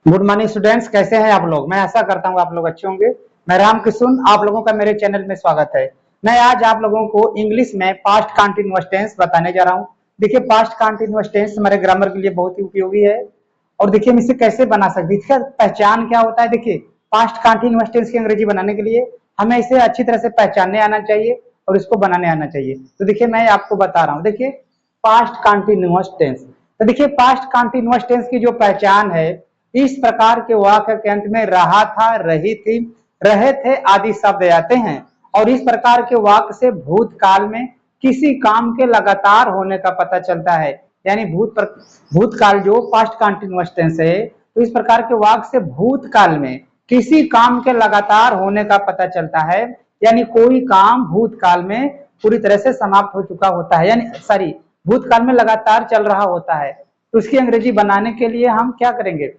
Good morning students, कैसे हैं आप लोग। मैं आशा करता हूँ आप लोग अच्छे होंगे। मैं राम किशुन, आप लोगों का मेरे चैनल में स्वागत है। मैं आज आप लोगों को इंग्लिश में पास्ट कंटीन्यूअस टेंस बताने जा रहा हूँ। देखिए, पास्ट कंटीन्यूअस टेंस हमारे ग्रामर के लिए बहुत ही उपयोगी है। और देखिए, हम इसे कैसे बना सकते हैं, इसका पहचान क्या होता है। देखिए, पास्ट कंटीन्यूअस टेंस की अंग्रेजी बनाने के लिए हमें इसे अच्छी तरह से पहचानने आना चाहिए और इसको बनाने आना चाहिए। तो देखिए, मैं आपको बता रहा हूँ। देखिए, पास्ट कंटीन्यूअस टेंस, तो देखिए पास्ट कंटीन्यूअस टेंस की जो पहचान है, इस प्रकार के वाक्य के अंत में रहा था, रही थी, रहे थे आदि शब्द आते हैं। और इस प्रकार के वाक्य से भूतकाल में किसी काम के लगातार होने का पता चलता है। यानी भूतकाल जो पास्ट कंटीन्यूअस टेंस है, तो इस प्रकार के वाक्य से भूतकाल में किसी काम के लगातार होने का पता चलता है। यानी कोई काम भूतकाल में पूरी तरह से समाप्त हो चुका होता है, यानी सॉरी, भूतकाल में लगातार चल रहा होता है। तो उसकी अंग्रेजी बनाने के लिए हम क्या करेंगे।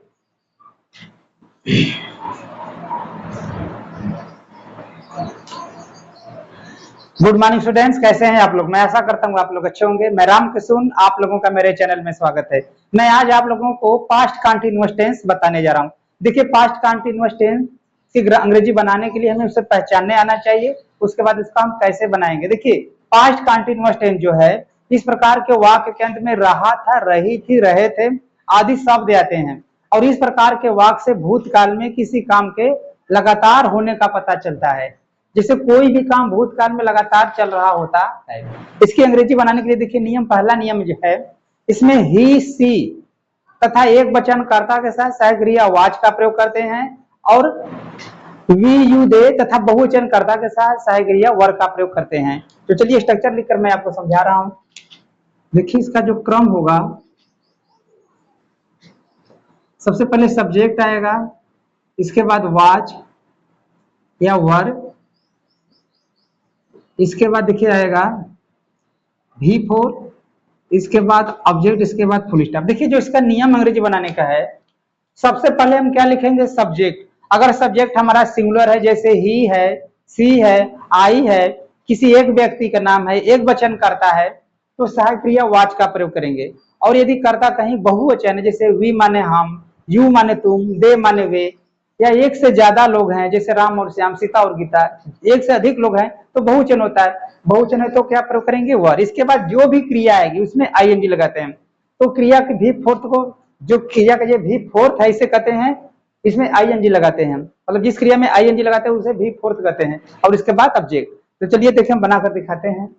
गुड मॉर्निंग स्टूडेंट्स, कैसे हैं आप लोग। मैं आशा करता हूँ आप लोग अच्छे होंगे। मैं राम किशुन, आप लोगों का मेरे चैनल में स्वागत है। मैं आज आप लोगों को पास्ट कंटीन्यूअस टेंस बताने जा रहा हूँ। देखिए, पास्ट कंटीन्यूअस टेंस की अंग्रेजी बनाने के लिए हमें उसे पहचानने आना चाहिए। उसके बाद इसका हम कैसे बनाएंगे। देखिए, पास्ट कंटीन्यूअस टेंस जो है, इस प्रकार के वाक्य के अंत में रहा था, रही थी, रहे थे आदि शब्द आते हैं। और इस प्रकार के वाक्य से भूतकाल में किसी काम के लगातार होने का पता चलता है। जैसे कोई भी काम भूतकाल में लगातार चल रहा होता है। इसकी अंग्रेजी बनाने के लिए देखिए, पहला नियम जो है, इसमें ही, सी तथा एक वचन कर्ता के साथ सहायक क्रिया वाच का प्रयोग करते हैं। और वी, यू, दे तथा बहुवचन कर्ता के साथ सहायक क्रिया वर का प्रयोग करते हैं। तो चलिए स्ट्रक्चर लिखकर मैं आपको समझा रहा हूं। देखिए, इसका जो क्रम होगा, सबसे पहले सब्जेक्ट आएगा, इसके बाद वाच या वर, इसके बाद देखिए आएगा V4, इसके बाद ऑब्जेक्ट, इसके बाद फुल स्टॉप। देखिए, जो इसका नियम अंग्रेजी बनाने का है, सबसे पहले हम क्या लिखेंगे, सब्जेक्ट। अगर सब्जेक्ट हमारा सिंगुलर है, जैसे ही है, सी है, आई है, किसी एक व्यक्ति का नाम है, एक वचन करता है, तो सहायक क्रिया वाच का प्रयोग करेंगे। और यदि कर्ता कहीं बहुवचन है, जैसे वी माने हम, यू माने तुम, दे माने वे, या एक से ज्यादा लोग हैं, जैसे राम और श्याम, सीता और गीता, एक से अधिक लोग हैं, तो बहुवचन होता है। बहुवचन है तो क्या प्रयोग करेंगे, वर। इसके बाद जो भी क्रिया आएगी उसमें आईएनजी लगाते हैं। तो क्रिया के भी फोर्थ को, जो क्रिया का ये भी फोर्थ है, इसे कहते हैं, इसमें आईएनजी लगाते हैं। मतलब जिस क्रिया में आईएनजी लगाते हैं उसे भी फोर्थ कहते हैं। और इसके बाद ऑब्जेक्ट। तो चलिए देखिए, हम बनाकर दिखाते हैं।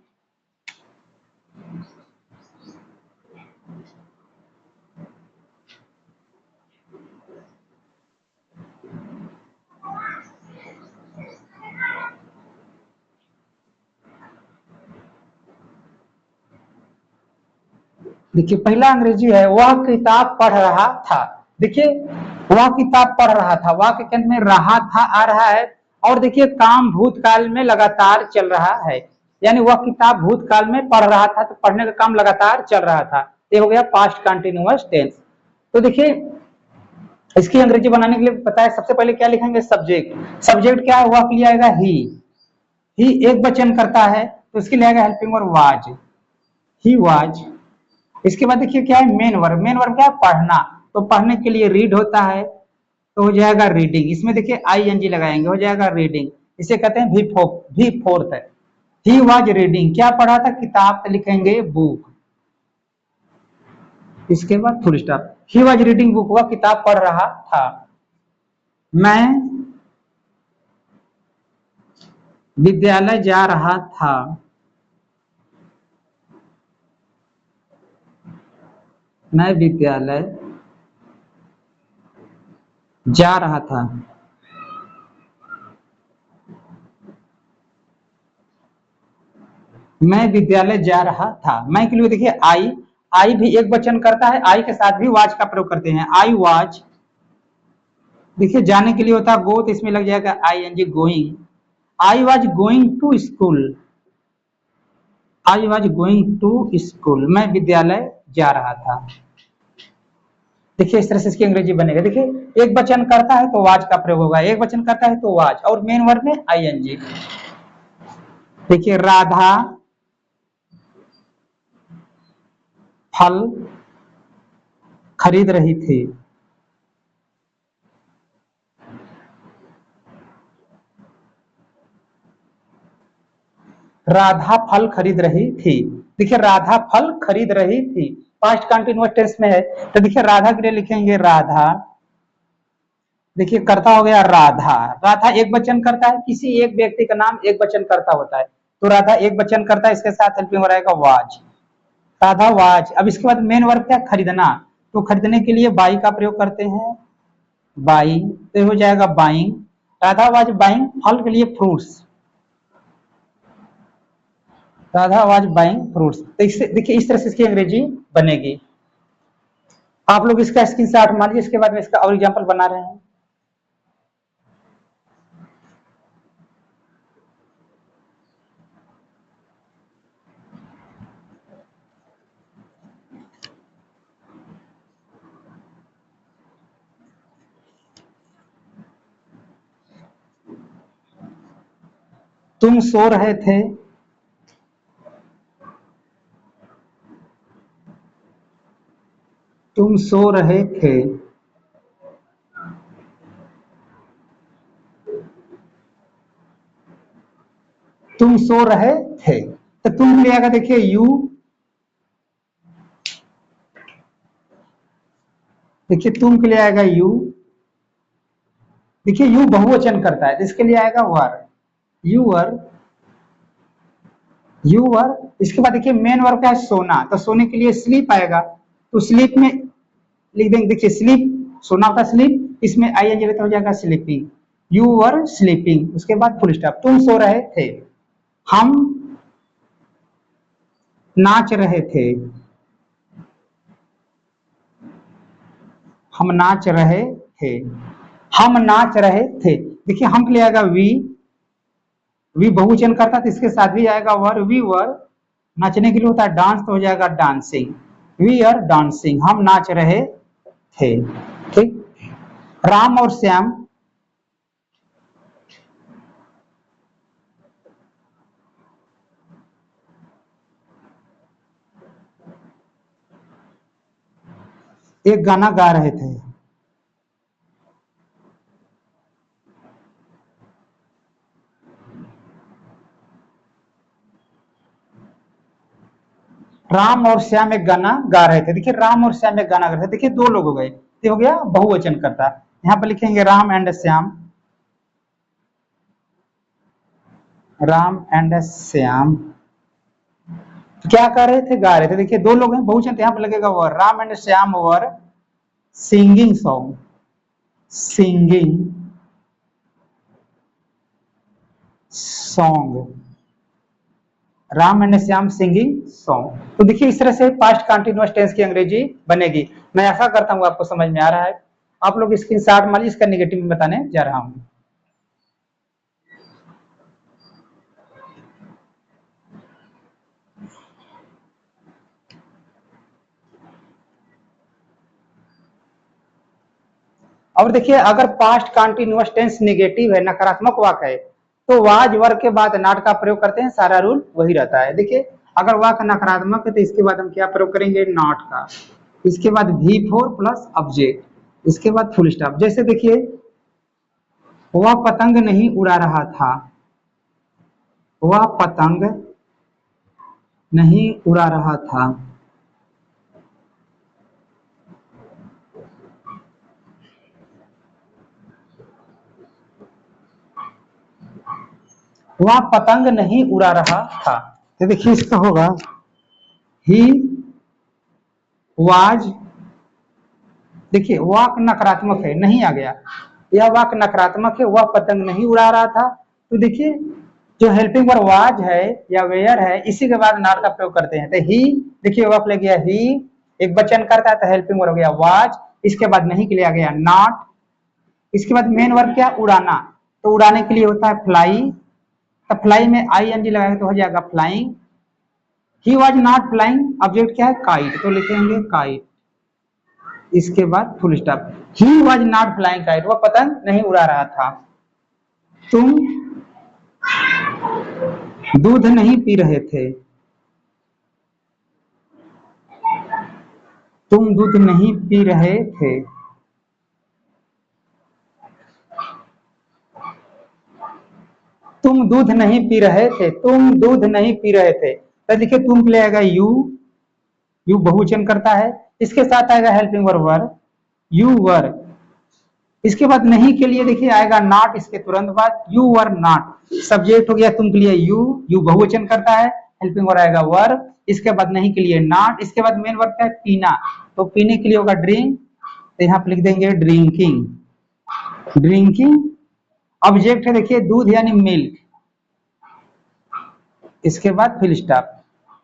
देखिए, पहला अंग्रेजी है, वह किताब पढ़ रहा था। देखिए, वह किताब पढ़ रहा था, वाक्य के अंत में रहा था आ रहा है। और देखिए, काम भूतकाल में लगातार चल रहा है, यानी वह किताब भूतकाल में पढ़ रहा था, तो पढ़ने का काम लगातार चल रहा था। ये हो गया पास्ट कंटिन्यूअस टेंस। तो देखिए, इसकी अंग्रेजी बनाने के लिए पता है, सबसे पहले क्या लिखेंगे, सब्जेक्ट। सब्जेक्ट क्या है, वह के लिए आएगा ही एक वचन करता है, तो इसके लिए आएगा helping verb was, he was. इसके बाद देखिए क्या है, मेन वर्ब। मेन वर्ब क्या है, पढ़ना। तो पढ़ने के लिए रीड होता है, तो हो जाएगा रीडिंग। इसमें देखिए आईएनजी लगाएंगे, हो जाएगा रीडिंग। इसे कहते हैं भी फोर्थ है। ही वाज रीडिंग, क्या पढ़ा था, किताब, तो लिखेंगे बुक। इसके बाद full stop. He was reading book, वह किताब पढ़ रहा था। मैं विद्यालय जा रहा था। मैं विद्यालय जा रहा था। मैं विद्यालय जा रहा था। मैं के लिए देखिए आई भी एक वचन करता है, आई के साथ भी वाज का प्रयोग करते हैं, आई वाज। देखिए, जाने के लिए होता है गो, तो इसमें लग जाएगा I N G, going. I was going to school, I was going to school, मैं विद्यालय जा रहा था। देखिए, इस तरह से इसकी अंग्रेजी बनेगा। देखिए, एक वचन करता है तो वाज का प्रयोग होगा, एक वचन करता है तो वाज, और मेन वर्ब में आईएनजी। देखिए, राधा फल खरीद रही थी। राधा फल खरीद रही थी। देखिए राधा फल खरीद रही थी, पास्ट कंटिन्यूअस टेंस में है। तो देखिए राधा के लिए लिखेंगे राधा, देखिए कर्ता हो गया राधा। राधा एक वचन करता है, किसी एक व्यक्ति का नाम एक वचन करता होता है, तो राधा एक वचन करता है, इसके साथ हेल्पिंग हो रहेगा वाज, राधा वाज। अब इसके बाद मेन वर्ब क्या, खरीदना, तो खरीदने के लिए बाई का प्रयोग करते हैं, बाई, तो हो जाएगा बाइंग। राधा वाज बाइंग फल के लिए fruits, Radha was buying fruits. तो इससे देखिए इस तरह से इसकी अंग्रेजी बनेगी। आप लोग इसका स्क्रीनशॉट मान लीजिए, इसके बाद में इसका और एग्जांपल बना रहे हैं। तुम सो रहे थे, तुम सो रहे थे, तुम सो रहे थे। तो तुम के लिए आएगा देखिए यू, देखिए तुम के लिए आएगा यू, देखिए यू बहुवचन करता है तो इसके लिए आएगा वर, यू वर, यू वर। इसके बाद देखिए मेन वर्ब क्या है, सोना, तो सोने के लिए स्लीप आएगा, तो स्लीप में लिख देंगे, देखिए स्लीप, सोना होता स्लीप, इसमें आई एन जी हो जाएगा स्लीपिंग, यू वर स्लीपिंग। उसके बाद फुल स्टॉप, तुम सो रहे थे, हम नाच रहे थे, हम नाच रहे थे, हम नाच रहे थे। देखिए हम के लिए आएगा वी बहुवचन करता तो इसके साथ भी आएगा वर, वी वर। नाचने के लिए होता है डांस, तो हो जाएगा डांसिंग, वी आर डांसिंग, हम नाच रहे थे। ठीक, राम और श्याम, एक गाना गा रहे थे, राम और श्याम एक गाना गा रहे थे। देखिए राम और श्याम एक गाना गा रहे थे, देखिए दो लोग हो गए, ये हो गया बहुवचन करता। यहाँ पर लिखेंगे राम एंड श्याम, राम एंड श्याम तो क्या कर रहे थे, गा रहे थे। देखिए दो लोग हैं, बहुवचन, तो यहाँ पर लगेगा were, Ram and Shyam were singing song, singing song, Ram and Shyam singing song. तो देखिए इस तरह से पास्ट कंटिन्यूअस टेंस की अंग्रेजी बनेगी। मैं ऐसा करता हूँ आपको समझ में आ रहा है। आप लोग स्क्रीनशॉट मान लीजिए, इसका नेगेटिव में बताने जा रहा हूँ। और देखिए अगर पास्ट कंटिन्यूअस टेंस नेगेटिव है, नकारात्मक वाक्य है, तो वाज वर्ग के बाद नॉट का प्रयोग करते हैं, सारा रूल वही रहता है। देखिए अगर वाक्य नकारात्मक है तो इसके बाद हम क्या प्रयोग करेंगे, नॉट का, इसके बाद V4 प्लस ऑब्जेक्ट, इसके बाद फुल स्टॉप। जैसे देखिए वह पतंग नहीं उड़ा रहा था, वह पतंग नहीं उड़ा रहा था, वह पतंग नहीं उड़ा रहा था। तो देखिए इसका होगा ही वाज, देखिए वाक नकारात्मक है, नहीं आ गया, यह वाक नकारात्मक है, वह पतंग नहीं उड़ा रहा था। तो देखिए जो हेल्पिंग वर्ब वाज है या वेयर है, इसी के बाद नॉट का प्रयोग करते हैं। तो ही, देखिए वर्ब ले गया ही, एक वचन करता है तो हेल्पिंग वर्ब हो गया वाज, इसके बाद नहीं के लिए आ गया नॉट। इसके बाद मेन वर्ब क्या, उड़ाना, तो उड़ाने के लिए होता है फ्लाई, तो फ्लाई में आई एन जी लगाएंगे तो हो जाएगा flying. He was not flying, object क्या है, काइट, तो लिखेंगे काइट, इसके बाद full stop. He was not flying kite, वह पतंग नहीं उड़ा रहा था। तुम दूध नहीं पी रहे थे, तुम दूध नहीं पी रहे थे, तुम दूध नहीं पी रहे थे, तुम दूध नहीं पी रहे थे, तो देखिए तुम के लिए आएगा यू, यू बहुवचन करता है, इसके साथ आएगा helping verb were, you were. इसके बाद नहीं के लिए देखिए आएगा नॉट, इसके तुरंत बाद यू वर नॉट, सब्जेक्ट हो गया तुम के लिए यू, यू बहुवचन करता है, हेल्पिंग वर्ब आएगा वर, इसके बाद नहीं के लिए नॉट, इसके बाद मेन वर्ब क्या है पीना, तो पीने के लिए होगा ड्रिंक, तो यहाँ पे लिख देंगे ड्रिंकिंग, ड्रिंकिंग। ऑब्जेक्ट है देखिए दूध यानी मिल्क, इसके बाद फिल स्टॉप।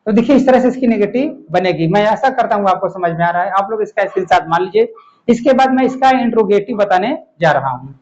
तो देखिए इस तरह से इसकी नेगेटिव बनेगी। मैं आशा करता हूँ आपको समझ में आ रहा है, आप लोग इसका स्क्रीनशॉट मान लीजिए। इसके बाद मैं इसका इंट्रोगेटिव बताने जा रहा हूँ।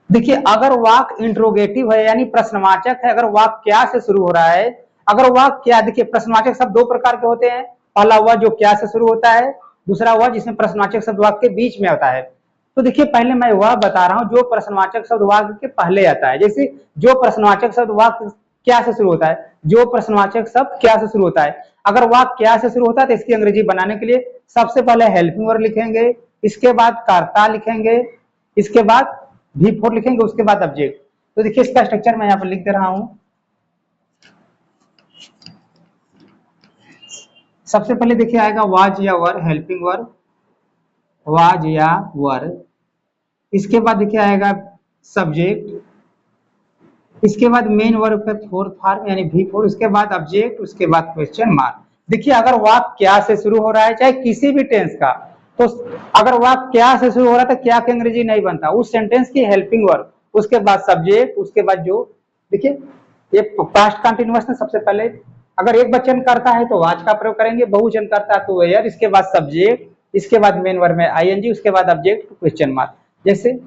देखिए अगर वाक्य इंट्रोगेटिव है यानी प्रश्नवाचक है, अगर वाक्य क्या से शुरू हो रहा है, अगर वाक्य क्या, देखिए प्रश्नवाचक शब्द दो प्रकार के होते हैं, पहला वह जो क्या से शुरू होता है, दूसरा वह जिसमें प्रश्नवाचक शब्द वाक्य के बीच में होता है। तो देखिए पहले मैं वह बता रहा हूं जो प्रश्नवाचक शब्द वाक्य के पहले आता है, जैसे जो प्रश्नवाचक शब्द वाक्य क्या से शुरू होता है, जो प्रश्नवाचक शब्द क्या से शुरू होता है, अगर वाक्य क्या से शुरू होता है तो इसकी अंग्रेजी बनाने के लिए सबसे पहले हेल्पिंग वर्ब लिखेंगे, इसके बाद कर्ता लिखेंगे, इसके बाद V4 लिखेंगे, उसके बाद ऑब्जेक्ट। तो देखिए इसका स्ट्रक्चर मैं यहाँ पर लिख दे रहा हूं। सबसे पहले देखिए आएगा वाज या वर, हेल्पिंग वर्ब, वाज या वर, इसके बाद देखिए आएगा सब्जेक्ट, इसके बाद मेन वर्ब का फोर्थ फॉर्म यानी V4, उसके बाद ऑब्जेक्ट, उसके बाद क्वेश्चन मार्क। देखिए अगर वाक्य क्या से शुरू हो रहा है चाहे किसी भी टेंस का, तो अगर वाक्य क्या से शुरू हो रहा है तो क्या की अंग्रेजी नहीं बनता, उस सेंटेंस की हेल्पिंग वर्ब, उसके बाद सब्जेक्ट, उसके बाद जो, देखिए ये पास्ट कंटिन्यूअस में सबसे पहले अगर एक वचन करता है तो वाज का प्रयोग करेंगे, बहुवचन करता है तो वेयर, इसके बाद सब्जेक्ट, इसके बाद मेन वर्ब में आईएनजी, उसके बाद ऑब्जेक्ट क्वेश्चन मार्क। जैसे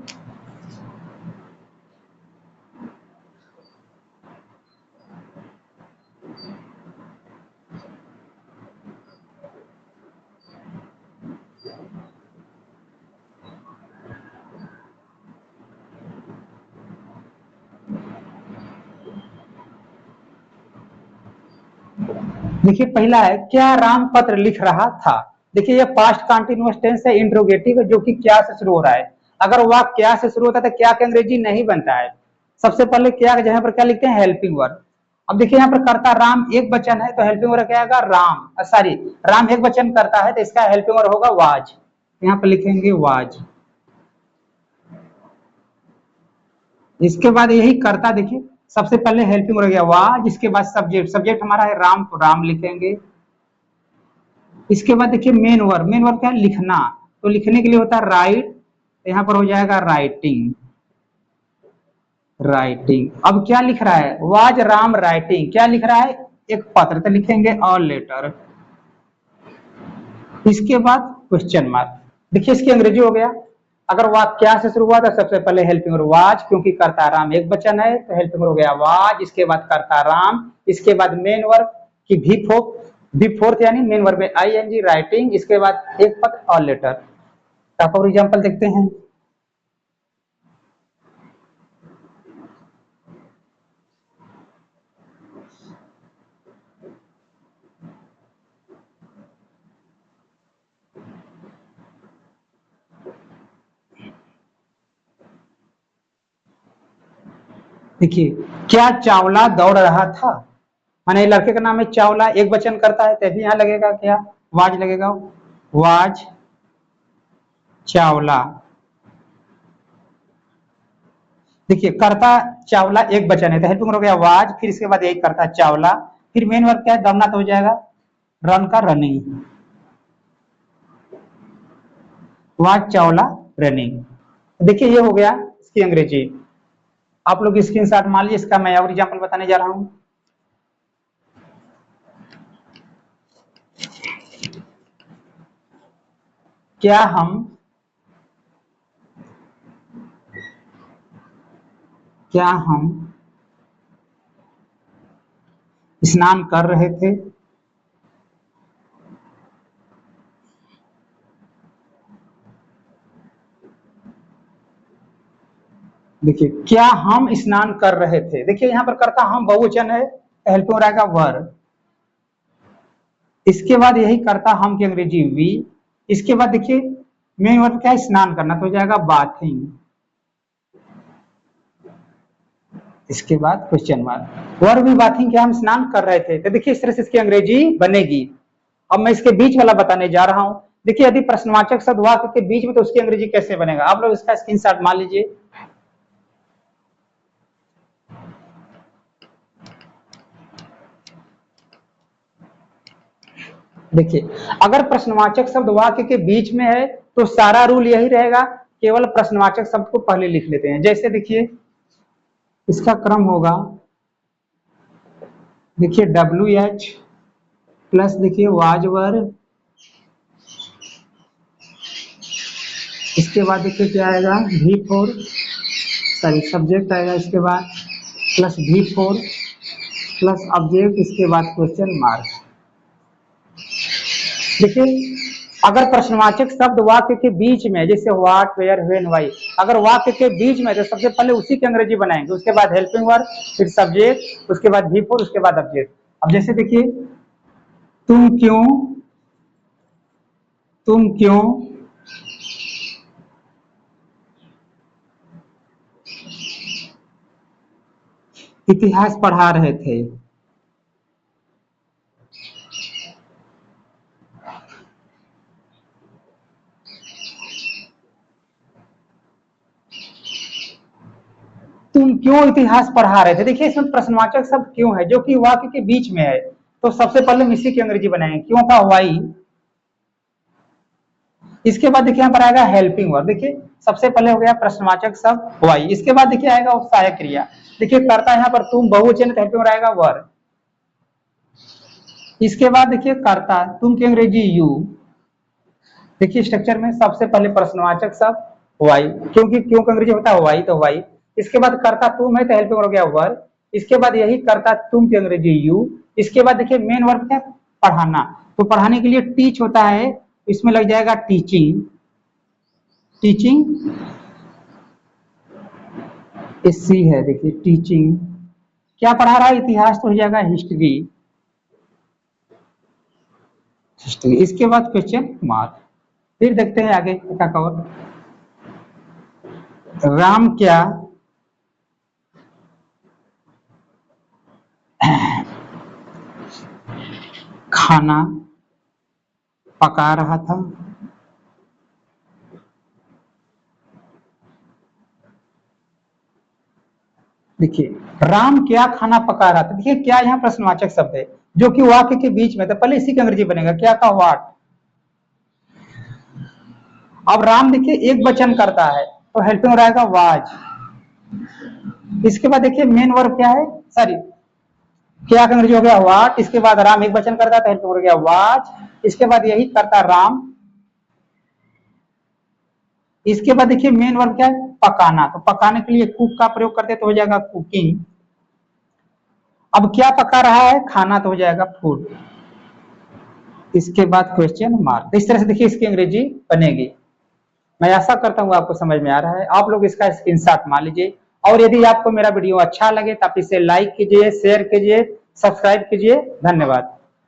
देखिए पहला है क्या राम पत्र लिख रहा था। देखिए ये पास्ट कंटिन्यूअस टेंस है, इंट्रोगेटिव है, जो कि क्या से शुरू हो रहा है। अगर वाक्य क्या से शुरू होता है तो क्या की अंग्रेजी नहीं बनता है, सबसे पहले क्या जहां पर क्या लिखते हैं हेल्पिंग वर्ब। अब देखिए यहाँ पर करता राम एक वचन है तो हेल्पिंग वर्ब क्या आएगा राम, सॉरी राम एक वचन करता है तो इसका हेल्पिंग वर्ब होगा वाज, यहाँ पर लिखेंगे वाज। इसके बाद यही करता, देखिए सबसे पहले हेल्पिंग वर्ब गया वाज, इसके बाद सब्जेक्ट, सब्जेक्ट हमारा है राम तो राम लिखेंगे, इसके बाद देखिए मेन वर्ब, मेन वर्ब क्या है लिखना, तो लिखने के लिए होता है राइट, यहां पर हो जाएगा राइटिंग, राइटिंग। अब क्या लिख रहा है वाज राम राइटिंग, क्या लिख रहा है एक पत्र, तो लिखेंगे ऑल लेटर, इसके बाद क्वेश्चन मार्क। देखिए इसकी अंग्रेजी हो गया, अगर वाक्य क्या से शुरू हुआ था सबसे पहले हेल्पिंग वर्ब वाज, क्योंकि करता राम एक वचन है तो हेल्पिंग वर्ब हो गया वाज, इसके बाद करता राम, इसके बाद मेन वर्ब की भी फोर्थ यानी मेन वर्ब में आईएनजी राइटिंग, इसके बाद एक पत्र ऑल लेटर। फॉर एग्जांपल देखते हैं, देखिए क्या चावला दौड़ रहा था, माने लड़के का नाम है चावला, एक वचन करता है तभी यहां लगेगा क्या वाज लगेगा, वाज चावला। देखिए करता चावला एक वचन है तो हेल्पिंग हो गया वाज, फिर इसके बाद एक करता चावला, फिर मेन वर्ब क्या है दमना तो हो जाएगा रन का रनिंग, वाज चावला रनिंग। देखिए ये हो गया इसकी अंग्रेजी। आप लोग स्क्रीनशॉट मान लीजिए, इसका मैं और एग्जांपल बताने जा रहा हूं। क्या हम स्नान कर रहे थे, देखिए क्या हम स्नान कर रहे थे, देखिए यहाँ पर करता हम बहुवचन है, हेल्पिंग रहेगा वर, इसके बाद यही करता हम की अंग्रेजी वी। इसके बाद देखिए मेन वर्ब क्या है, स्नान करना, तो हो जाएगा बाथिंग। इसके बाद क्वेश्चन मार्क। वर्ब भी बाथिंग क्या, हम स्नान कर रहे थे, तो देखिए इस तरह से इसकी अंग्रेजी बनेगी। अब मैं इसके बीच वाला बताने जा रहा हूं। देखिए यदि प्रश्नवाचक शब्द वाक्य के बीच में, तो उसकी अंग्रेजी कैसे बनेगा, आप लोग इसका स्क्रीनशॉट मान लीजिए। देखिए अगर प्रश्नवाचक शब्द वाक्य के बीच में है तो सारा रूल यही रहेगा, केवल प्रश्नवाचक शब्द को पहले लिख लेते हैं। जैसे देखिए इसका क्रम होगा, देखिए WH प्लस देखिए वाज वर, इसके बाद देखिए क्या आएगा V4, सॉरी सब्जेक्ट आएगा, इसके बाद प्लस V4 प्लस ऑब्जेक्ट, इसके बाद क्वेश्चन मार्क। देखिए अगर प्रश्नवाचक शब्द वाक्य के बीच में, जैसे व्हाट, वेयर, व्हेन, व्हाई, अगर वाक्य के बीच में, तो सबसे पहले उसी की अंग्रेजी बनाएंगे, उसके बाद हेल्पिंग वर्ब, फिर सब्जेक्ट, उसके बाद V4, उसके बाद ऑब्जेक्ट। अब जैसे देखिए तुम क्यों इतिहास पढ़ा रहे थे। तुम क्यों इतिहास पढ़ा रहे थे, देखिए इसमें प्रश्नवाचक शब्द क्यों है, जो कि वाक्य के बीच में है, तो सबसे पहले हम इसी की अंग्रेजी बनाएंगे, क्यों का वाई। इसके बाद देखिए यहाँ पर आएगा हेल्पिंग वर्ब। देखिए सबसे पहले हो गया प्रश्नवाचक शब्द वाई, इसके बाद देखिए आएगा सहायक क्रिया। देखिए करता यहाँ पर तुम, बहुवचन, तो हेल्पिंग वर्ब आएगा वर। इसके बाद देखिए करता, तुम की अंग्रेजी यू। देखिए स्ट्रक्चर में सबसे पहले प्रश्नवाचक शब्द वाई, क्योंकि क्यों का अंग्रेजी होता है वाई, तो वाई। इसके बाद करता तुम है, तो हेल्पिंग वर्ब हो गया वर। इसके बाद यही करता तुम की अंग्रेजी यू। इसके बाद देखिए मेन वर्ब क्या, पढ़ाना, तो पढ़ाने के लिए टीच होता है, इसमें लग जाएगा टीचिंग। सी है, देखिए टीचिंग, क्या पढ़ा रहा है, इतिहास, तो हो जाएगा हिस्ट्री। इसके बाद क्वेश्चन मार्क। फिर देखते हैं आगे का कवर। राम क्या खाना पका रहा था। देखिए राम क्या खाना पका रहा था, देखिए क्या यहाँ प्रश्नवाचक शब्द है, जो कि वाक्य के बीच में, तो पहले इसी का अंग्रेजी बनेगा, क्या का व्हाट। अब राम देखिए एक वचन करता है, तो हेल्पिंग रहेगा वाज। इसके बाद देखिए मेन वर्ब क्या है, सॉरी क्या का अंग्रेजी हो गया व्हाट। इसके बाद राम एक वचन करता है, तो हेल्पिंग हो गया वाज। इसके बाद यही करता राम। इसके बाद देखिए मेन वर्ब क्या है, पकाना, तो पकाने के लिए कुक का प्रयोग करते, तो हो जाएगा कुकिंग। अब क्या पका रहा है, खाना, तो हो जाएगा फूड। इसके बाद क्वेश्चन मार्क। इस तरह से देखिए इसकी अंग्रेजी बनेगी। मैं आशा करता हूँ आपको समझ में आ रहा है। आप लोग इसका स्क्रीनशॉट मान लीजिए, और यदि आपको मेरा वीडियो अच्छा लगे तो आप इसे लाइक कीजिए, शेयर कीजिए, सब्सक्राइब कीजिए। धन्यवाद।